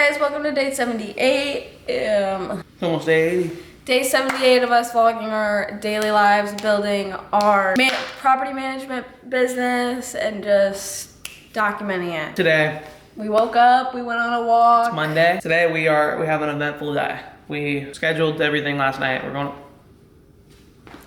guys, welcome to day 78. Almost day 80. Day 78 of us vlogging our daily lives, building our property management business, and just documenting it. Today, we woke up, we went on a walk. it's Monday. Today we have an eventful day. We scheduled everything last night.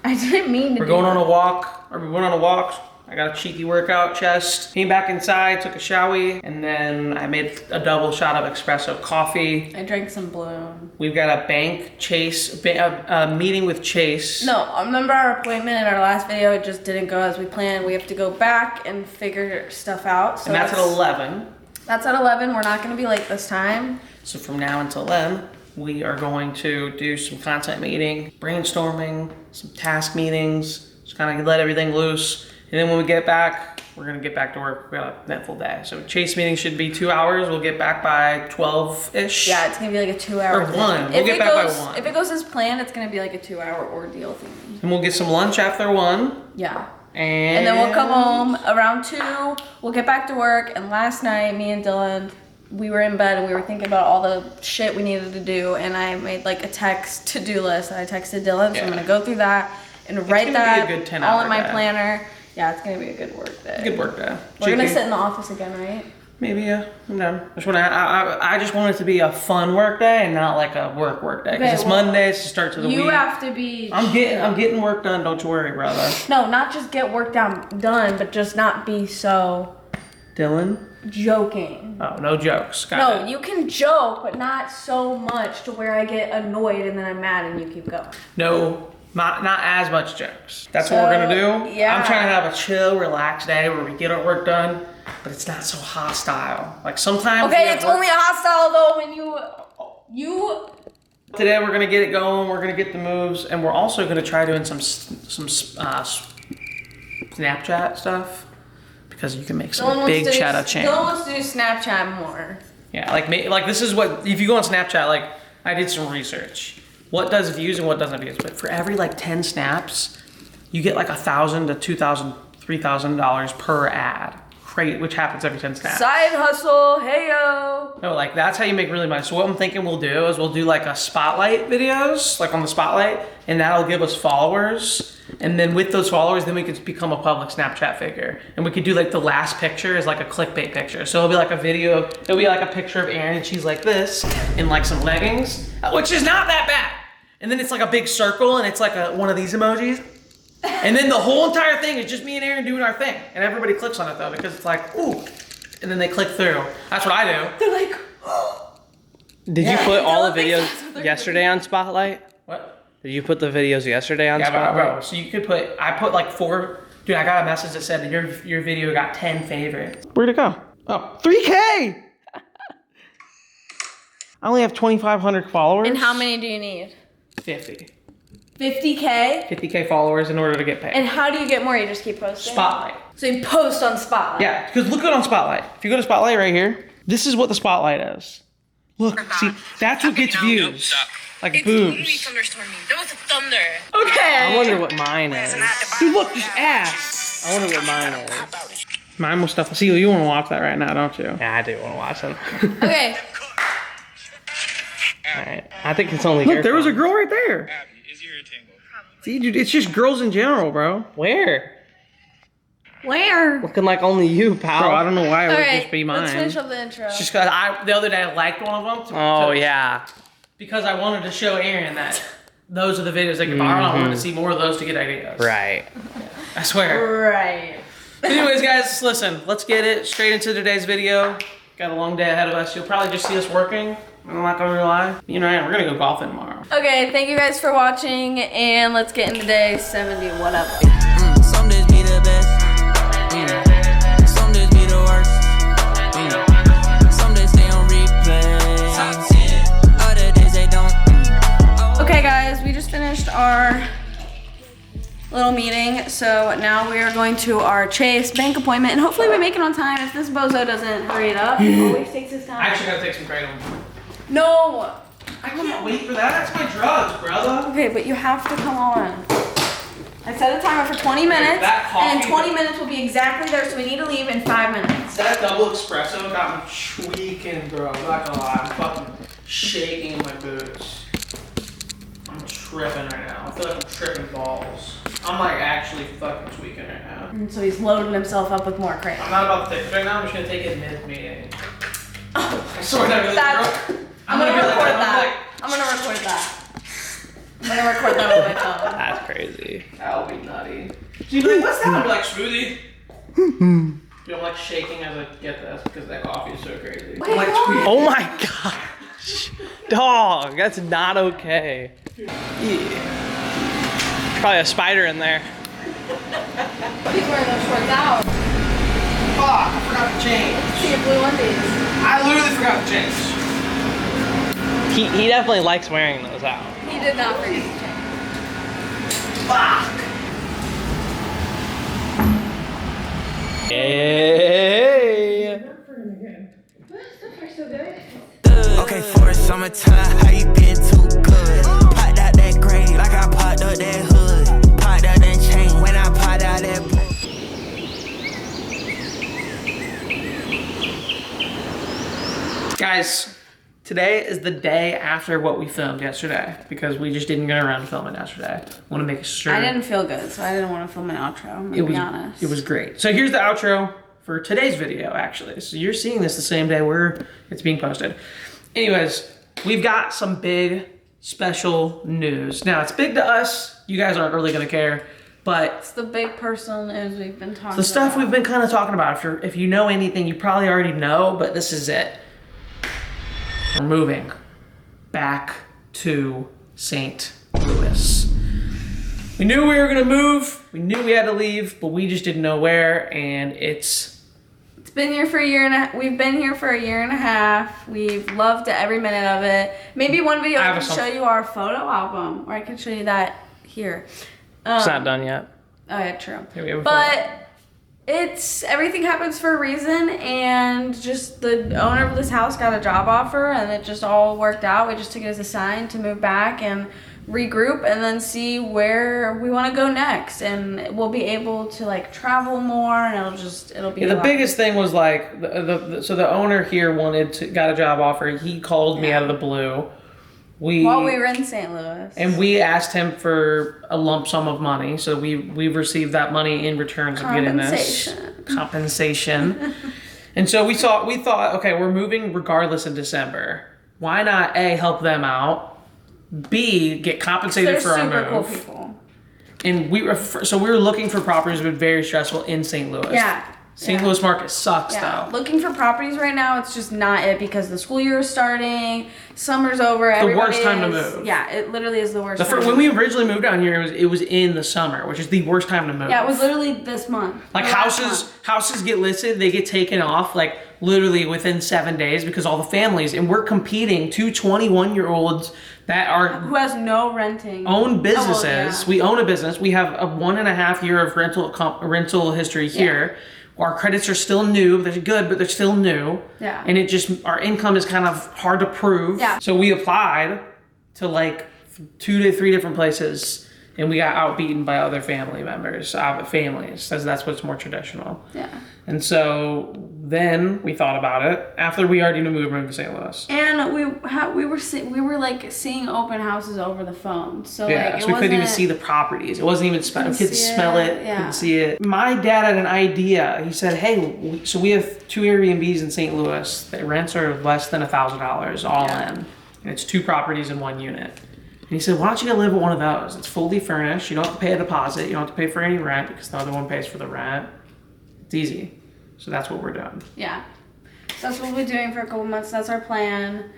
I didn't mean to. We're going on a walk, or we went on a walk. I got a cheeky workout chest. Came back inside, took a shower, and then I made a double shot of espresso coffee. I drank some Bloom. We've got a meeting with Chase. No, I remember our appointment in our last video, it just didn't go as we planned. We have to go back and figure stuff out. So and that's at 11. That's at 11, we're not gonna be late this time. So from now until then, we are going to do some content meeting, brainstorming, some task meetings, just kind of let everything loose. And then when we get back, we're gonna get back to work. We got a eventful day. So Chase meeting should be 2 hours. We'll get back by 12-ish. Yeah, it's gonna be like a 2 hour. Or 1. We'll get back by 1. If it goes as planned, it's gonna be like a 2 hour ordeal thing. And we'll get some lunch after 1. Yeah. And then we'll come home around 2. We'll get back to work. And last night, me and Dylan, we were in bed and we were thinking about all the shit we needed to do. And I made like a to-do list. And I texted Dylan, so I'm gonna go through that and write that all in my planner. Yeah, it's gonna be a good work day. Good work day. We're gonna sit in the office again, right? Maybe, yeah. I'm down. I just want it to be a fun work day and not like a work day. Because it's Monday, it's the start to the week. You have to be. I'm getting work done. Don't you worry, brother. No, not just get work done, but just not be so. Dylan. Joking. Oh, no jokes. No, you can joke, but not so much to where I get annoyed and then I'm mad and you keep going. No. Not as much jokes. That's what we're gonna do. Yeah. I'm trying to have a chill, relaxed day where we get our work done, but it's not so hostile. Like sometimes. Okay, it's only hostile though when you. Today we're gonna get it going. We're gonna get the moves, and we're also gonna try doing some Snapchat stuff because you can make some big cheddar change. Dylan wants to do Snapchat more. Yeah, like this is what if you go on Snapchat. Like I did some research. What does views and what doesn't views? But for every like 10 snaps, you get like $1,000 to $2,000, $3,000 per ad. Which happens every 10 snaps. Side hustle, heyo. No, like that's how you make really money. So what I'm thinking we'll do is we'll do like a spotlight videos, like on the spotlight, and that'll give us followers. And then with those followers, then we could become a public Snapchat figure. And we could do like the last picture is like a clickbait picture. So it'll be like a video, it'll be like a picture of Erin and she's like this in like some leggings, which is not that bad. And then it's like a big circle and it's like one of these emojis. And then the whole entire thing is just me and Erin doing our thing. And everybody clicks on it though because it's like, ooh. And then they click through. That's what I do. They're like, oh. Did you put all the videos yesterday on Spotlight? What? Did you put the videos yesterday on Spotlight? Yeah, bro. So you could I put like 4. Dude, I got a message that said that your video got 10 favorites. Where'd it go? Oh, 3K! I only have 2,500 followers. And how many do you need? 50. 50K? 50K followers in order to get paid. And how do you get more? You just keep posting? Spotlight. So you post on Spotlight? Yeah, because look good on Spotlight. If you go to Spotlight right here, this is what the Spotlight is. Look, see, that's what gets views. Like it's boobs. literally thunderstorming. There was a thunder. Okay. I wonder what mine is. Dude, look, just ass. I wonder what mine is. Mine was stuff. See, you want to watch that right now, don't you? Yeah, I do want to watch them. Okay. Alright, I think it's only Look, there was a girl right there. Is your tangle? See, dude, it's just girls in general, bro. Where? Where? Looking like only you, pal. Bro, I don't know why it would Alright, just be mine. let's finish up the intro. It's just because the other day I liked one of them. Oh, yeah. Because I wanted to show Erin that those are the videos that get viral. I wanted to see more of those to get ideas. Right. I swear. Right. Anyways, guys, listen. Let's get it straight into today's video. Got a long day ahead of us. You'll probably just see us working. I'm not gonna lie. You know, we're gonna go golfing tomorrow. Okay, thank you guys for watching, and let's get into day 70, whatever. Some days be the best. Some days be the worst. Some days stay on replay. Other days they don't. Okay, guys, we just finished our little meeting, so now we are going to our Chase bank appointment, and hopefully we make it on time. If this bozo doesn't hurry it up, he always takes his time. I actually gotta take some Kratom. No! I can't wait for that. That's my drugs, brother. Okay, but you have to come on. I set a timer for 20 minutes, that and in coffee- 20 minutes we'll be exactly there, so we need to leave in 5 minutes. That double espresso got me tweaking, bro. I'm not gonna lie. I'm fucking shaking in my boots. I'm tripping right now. I feel like I'm tripping balls. I'm like actually fucking tweaking right now. And so he's loading himself up with more crayons. I'm not about to take this right now. I'm just gonna take it mid-meeting. I swear to God, That- bro. I'm gonna be record like, that. I'm gonna record that. I'm gonna record that on my phone. That's crazy. That'll be nutty. She'd be like, what's that? I'm like, smoothie. Dude, I'm like shaking as I get this because that coffee is so crazy. I'm like tweaking. Oh my gosh. Dog, that's not okay. Yeah. Probably a spider in there. He's wearing those shorts out. Fuck, I forgot to change. See your blue undies. I literally forgot to change. He definitely likes wearing those out. He did not forget to change. Fuck. Hey. Okay, for summertime, how you been too good? Popped out that gray like I popped up that hood. Popped out that chain when I popped out that book. Guys, today is the day after what we filmed yesterday because we just didn't get around to filming yesterday. Want to make sure. I didn't feel good, so I didn't want to film an outro. I'm gonna be honest. It was great. So here's the outro for today's video, actually. So you're seeing this the same day it's being posted. Anyways, we've got some big special news. Now, it's big to us. You guys aren't really gonna care, but It's the big personal news we've been talking the stuff about. we've been kind of talking about. If you know anything, you probably already know, but this is it. We're moving back to St. Louis. We knew we were gonna move. We knew we had to leave, but we just didn't know where. And It's been here for a year and a. We've been here for a year and a half. We've loved every minute of it. Maybe one video I I have can a show you our photo album, or I can show you that here. It's not done yet. Oh yeah, true. Yeah, we have a But it's everything happens for a reason, and just the owner of this house got a job offer, and it just all worked out. We just took it as a sign to move back and regroup, and then see where we want to go next. And we'll be able to like travel more, and it'll be. yeah, a the lot. biggest thing was like so the owner here got a job offer. He called me out of the blue. While we were in St. Louis. And we asked him for a lump sum of money, so we've received that money in returns of getting this compensation. And so we thought, okay, we're moving regardless in December. Why not A, help them out, B, get compensated They're for our super cool move. people. And we were looking for properties, but very stressful in St. Louis. Yeah. St. Louis market sucks Yeah, though. looking for properties right now, it's just not it because the school year is starting, summer's over. The worst time to move. Yeah, it literally is the worst. time When we originally moved down here, it was in the summer, which is the worst time to move. Yeah, it was literally this month. Like or last houses get listed, they get taken off like literally within 7 days because all the families, and we're competing, 2 21-year-olds that are month. Who has no renting? own businesses. Oh, well, yeah. We own a business. We have a 1.5 year of rental history here. Our credits are still new. They're good, but they're still new. Yeah. And our income is kind of hard to prove. Yeah. So we applied to like 2 to 3 different places, and we got outbeaten by other family members, families, because that's what's more traditional. Yeah. And so then we thought about it after we already knew we were moving to St. Louis. And we were like seeing open houses over the phone. So Yeah, like so we couldn't even wasn't- see the properties. It wasn't even we could see smell it, it, yeah. couldn't see it. My dad had an idea. He said, "Hey, so we have 2 Airbnbs in St. Louis. The rents are less than $1,000 all Yeah. in, and it's 2 properties in 1 unit." And he said, "Why don't you go live at one of those? It's fully furnished. You don't have to pay a deposit. You don't have to pay for any rent because the other one pays for the rent. It's easy." So that's what we're doing. Yeah. So that's what we'll be doing for a couple months. That's our plan.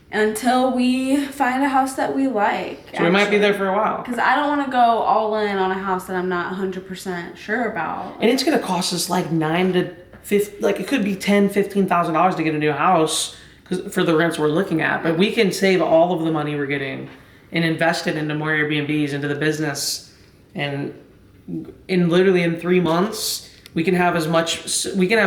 Until we find a house that we like. So we might be there for a while. Because I don't want to go all in on a house that I'm not 100% sure about. And it's gonna cost us like $9,000 to $15,000, like it could be $10,000, $15,000 to get a new house for the rents we're looking at. But we can save all of the money we're getting and invest it into more Airbnbs, into the business, and literally in 3 months we can have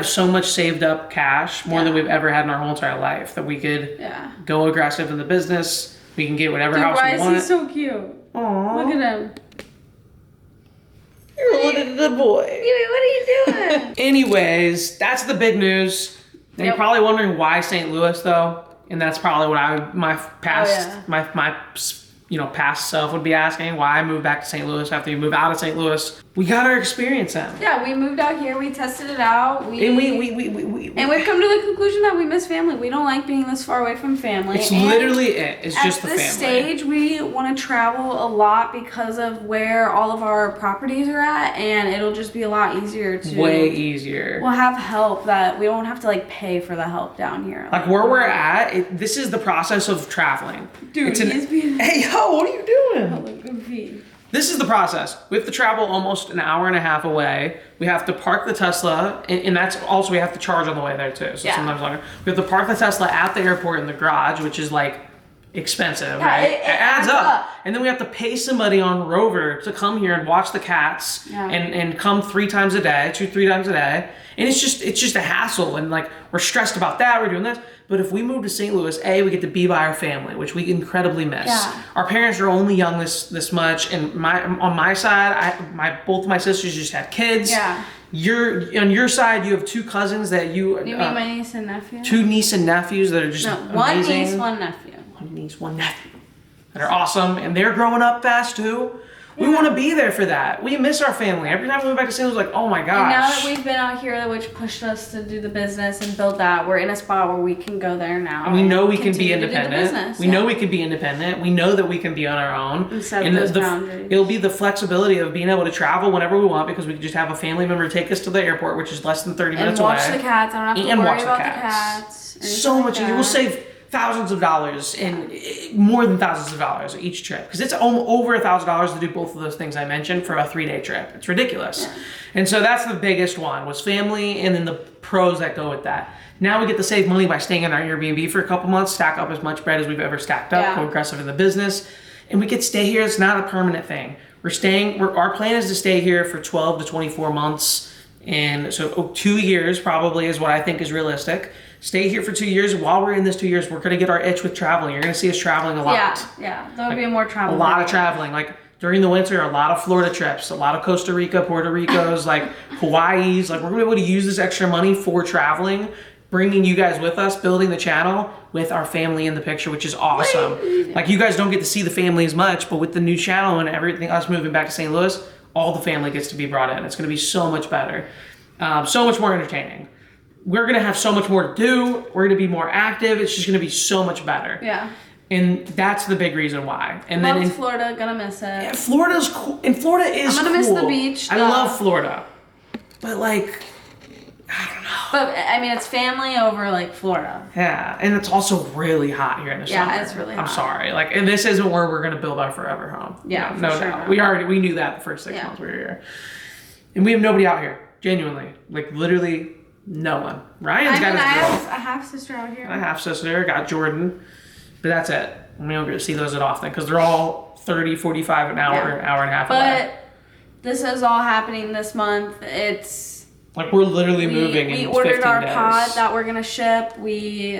so much saved up cash, more than we've ever had in our whole entire life, that we could go aggressive in the business. We can get whatever Dude, house why we is want. he so cute? Aww. Look at him. You're like a good boy. Kiwi, what are you doing? Anyways, that's the big news. And you're Yep. probably wondering why St. Louis though, and that's probably what my past yeah. my past self would be asking, why I moved back to St. Louis after you move out of St. Louis. We got our experience in. Yeah, we moved out here. We tested it out. And we've come to the conclusion that we miss family. We don't like being this far away from family. it's And literally it. It's at just the family. this stage, we want to travel a lot because of where all of our properties are at, and it'll just be a lot easier to. Way easier. We'll have help that we don't have to like pay for the help down here. Like where we're at, this is the process of traveling. Dude, It's he's being Hey, yo, what are you doing? hella goofy. This is the process. We have to travel almost an hour and a half away. We have to park the Tesla, and that's also, we have to charge on the way there too. So Yeah. sometimes longer. We have to park the Tesla at the airport in the garage, which is like expensive, Yeah, right? it adds up. And then we have to pay somebody on Rover to come here and watch the cats Yeah. and come 3 times a day, 2-3 times a day. And it's just a hassle, and like we're stressed about that, we're doing this. But if we move to St. Louis, we get to be by our family, which we incredibly miss. Yeah. Our parents are only young this much, and on my side, both my sisters just had kids. Yeah. On your side, you have 2 cousins that You mean my niece and nephew? 2 niece and nephews that are just No, one amazing. niece, one nephew. One niece, one nephew that are awesome, and they're growing up fast too. We want to be there for that. We miss our family. Every time we move back to St. Louis, like, oh my gosh. And now that we've been out here, which pushed us to do the business and build that, we're in a spot where we can go there now. And we know we can be continue to do the independent. business, We know we can be independent. We know that we can be on our own. And set And those boundaries. it'll be the flexibility of being able to travel whenever we want, because we can just have a family member take us to the airport, which is less than 30 and minutes watch away. the cats. I don't have to And worry watch the about the cats. cats. So anything much like easier. We'll that. save thousands of dollars and more than thousands of dollars each trip, because it's over $1,000 to do both of those things I mentioned for a 3-day trip. It's ridiculous. And so that's the biggest one, was family, and then the pros that go with that. Now we get to save money by staying in our Airbnb for a couple months, stack up as much bread as we've ever stacked up, Yeah. go aggressive in the business, and we could stay here. It's not a permanent thing. Our plan is to stay here for 12 to 24 months, and so 2 years probably is what I think is realistic. Stay here for 2 years. While we're in this 2 years, we're gonna get our itch with traveling. You're gonna see us traveling a lot. Yeah. There'll be more travel. A lot of traveling. Like during the winter, a lot of Florida trips, a lot of Costa Rica, Puerto Ricos, like Hawaii's. Like we're gonna be able to use this extra money for traveling, bringing you guys with us, building the channel with our family in the picture, which is awesome. Like you guys don't get to see the family as much, but with the new channel and everything, us moving back to St. Louis, all the family gets to be brought in. It's gonna be so much better, so much more entertaining. We're gonna have so much more to do. We're gonna be more active. It's just gonna be so much better. Yeah. And that's the big reason why. And Loved then Florida, gonna miss it. and Florida's cool. And Florida is I'm gonna miss cool. the beach, I though. love Florida. But like, I don't know. But I mean, it's family over like Florida. Yeah, and it's also really hot here in the Yeah, summer. it's really I'm hot. sorry. Like, and this isn't where we're gonna build our forever home. Yeah, no for sure doubt. not. We knew that the first 6 Yeah. months we were here. And we have nobody out here. Genuinely. Like literally no one. Ryan's got I his girl. have a half sister out here. My half sister, got Jordan, but that's it. We don't get to see those that often because they're all 30, 45 an hour, Yeah. hour and a half away. But this is all happening this month. It's Like we're literally we moving we in ordered 15 our days. pod that we're gonna ship.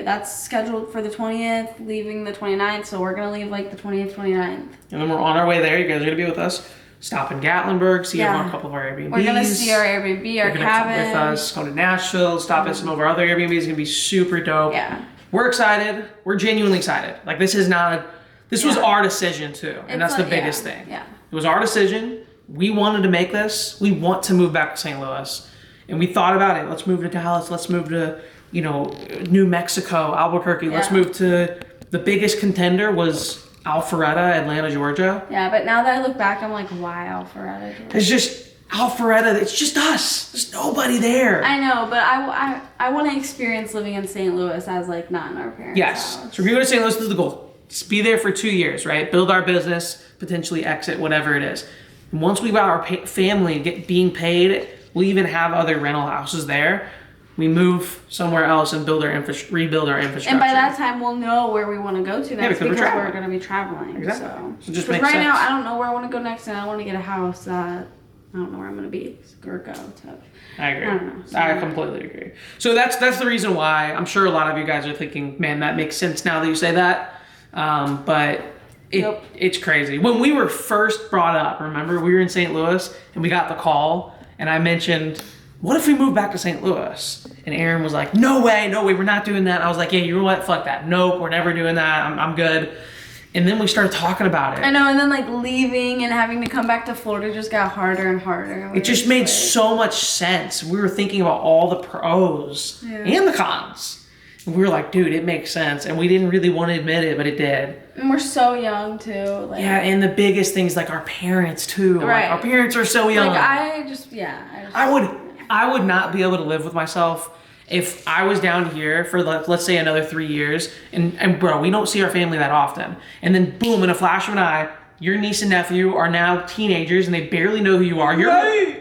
That's scheduled for the 20th, leaving the 29th. So we're gonna leave like the 20th, 29th. And then we're on our way there. You guys are gonna be with us. Stop in Gatlinburg, see Yeah. a couple of our Airbnbs. We're gonna see our Airbnb, our You're gonna come cabin. with us, come to Nashville, stop at some of our other Airbnbs. It's gonna be super dope. Yeah. We're excited. We're genuinely excited. Like this was Yeah. our decision too. And that's It's the like- biggest yeah, thing. yeah. It was our decision. We wanted to make this. We want to move back to St. Louis. And we thought about it. Let's move to Dallas. Let's move to, New Mexico, Albuquerque. Let's Yeah. move to the biggest contender was Alpharetta, Atlanta, Georgia. Yeah, but now that I look back, I'm like, why Alpharetta? It's just Alpharetta. It's just us. There's nobody there. I know, but I want to experience living in St. Louis as like not in our parents' Yes. house. So if you're going to St. Louis, this is the goal. Just be there for 2 years, right? Build our business, potentially exit, whatever it is. And once we got our family being paid, we'll even have other rental houses there. We move somewhere else and rebuild our infrastructure. And by that time, we'll know where we want to go to next because we're because traveling. we're going to be traveling. Exactly. So, So it just 'Cause makes right now, sense. I don't know where I want to go next, and I want to get a house that I don't know where I'm going to be or go to. I agree. I don't know. So- I completely agree. So that's the reason why I'm sure a lot of you guys are thinking, man, that makes sense now that you say that. But It's crazy. When we were first brought up, remember, we were in St. Louis and we got the call and I mentioned, what if we move back to St. Louis? And Aaron was like, no way, we're not doing that. I was like, yeah, you know what? Fuck that. Nope, we're never doing that. I'm good. And then we started talking about it. I know, and then like leaving and having to come back to Florida just got harder and harder. It just made so much sense. We were thinking about all the pros and the cons. And we were like, dude, it makes sense. And we didn't really want to admit it, but it did. And we're so young too. Like, Yeah, and the biggest thing's like our parents too. Right. Like, our parents are so young. Like I would not be able to live with myself if I was down here for let's say another 3 years and bro, we don't see our family that often. And then boom, in a flash of an eye, your niece and nephew are now teenagers and they barely know who you are.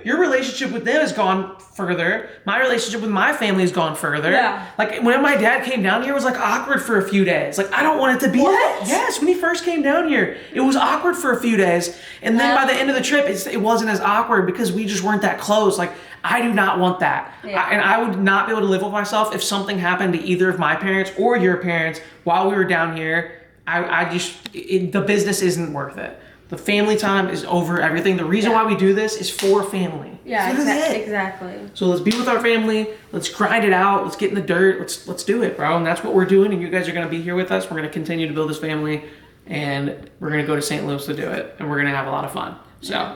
Your relationship with them has gone further. My relationship with my family has gone further. Yeah. Like when my dad came down here, it was like awkward for a few days. Like I don't want it to be that. Yes, when he first came down here, it was awkward for a few days. And then by the end of the trip, it wasn't as awkward because we just weren't that close. Like I do not want that. Yeah. And I would not be able to live with myself if something happened to either of my parents or your parents while we were down here. The business isn't worth it. The family time is over everything. The reason why we do this is for family. Yeah, So that's it. exactly. So let's be with our family. Let's grind it out. Let's get in the dirt. Let's do it, bro. And that's what we're doing. And you guys are gonna be here with us. We're gonna continue to build this family, and we're gonna go to St. Louis to do it. And we're gonna have a lot of fun. So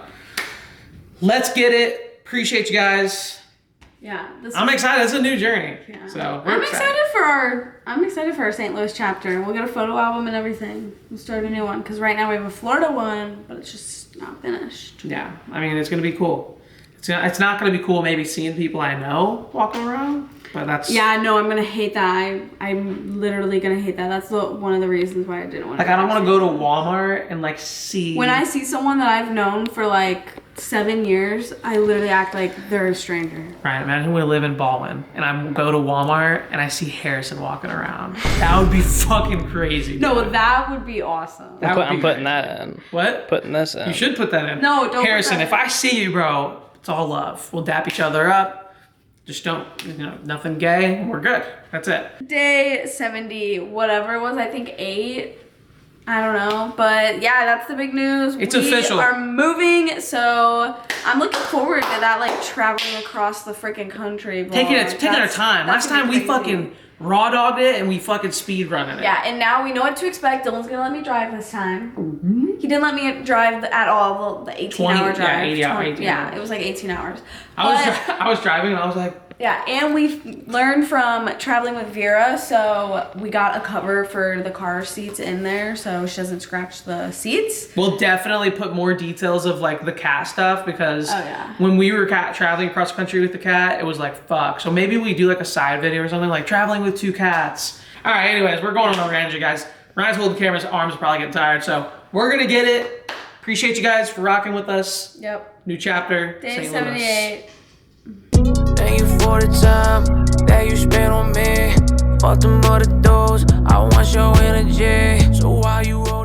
let's get it. Appreciate you guys. Yeah. I'm excited. It's a new journey. Yeah. So we're I'm excited for our St. Louis chapter. We'll get a photo album and everything. We'll start a new one because right now we have a Florida one, but it's just not finished. Yeah, I mean, it's gonna be cool. It's not gonna be cool maybe seeing people I know walking around, but that's Yeah, no, I'm gonna hate that. I'm literally gonna hate that. That's one of the reasons why I didn't want to. like I don't want to go to Walmart and like see When I see someone that I've known for like 7 years, I literally act like they're a stranger. Right, imagine we live in Baldwin and I go to Walmart and I see Harrison walking around. That would be fucking crazy. No, dude. that would be awesome. That would I'm be putting great. that in. What? Putting this in. You should put that in. No, don't put Harrison, that if I see you, bro, it's all love. We'll dap each other up. Just don't, nothing gay. We're good. That's it. Day 70, whatever it was, I think 8. I don't know, but yeah, that's the big news. It's we official. We are moving, so I'm looking forward to that, like traveling across the freaking country. Taking our time. Last time we fucking raw dogged it and we fucking speed running it. Yeah, and now we know what to expect. Dylan's gonna let me drive this time. He didn't let me drive at all the 18-hour drive. Yeah, 80 hour, 18 yeah, hours. it was like 18 hours. I was driving and I was like, Yeah, and we've learned from traveling with Vera, so we got a cover for the car seats in there so she doesn't scratch the seats. we'll definitely put more details of like the cat stuff because Oh, yeah. when we were traveling across country with the cat, it was like fuck. So maybe we do like a side video or something like traveling with 2 cats. All right, anyways, we're going on a rant, you guys. Ryan's holding the camera, his arms are probably getting tired, so we're gonna get it. Appreciate you guys for rocking with us. Yep. New chapter. Day St. Louis. 78. Thank you for the time that you spent on me. Fuck them other doors, I want your energy. So while you roll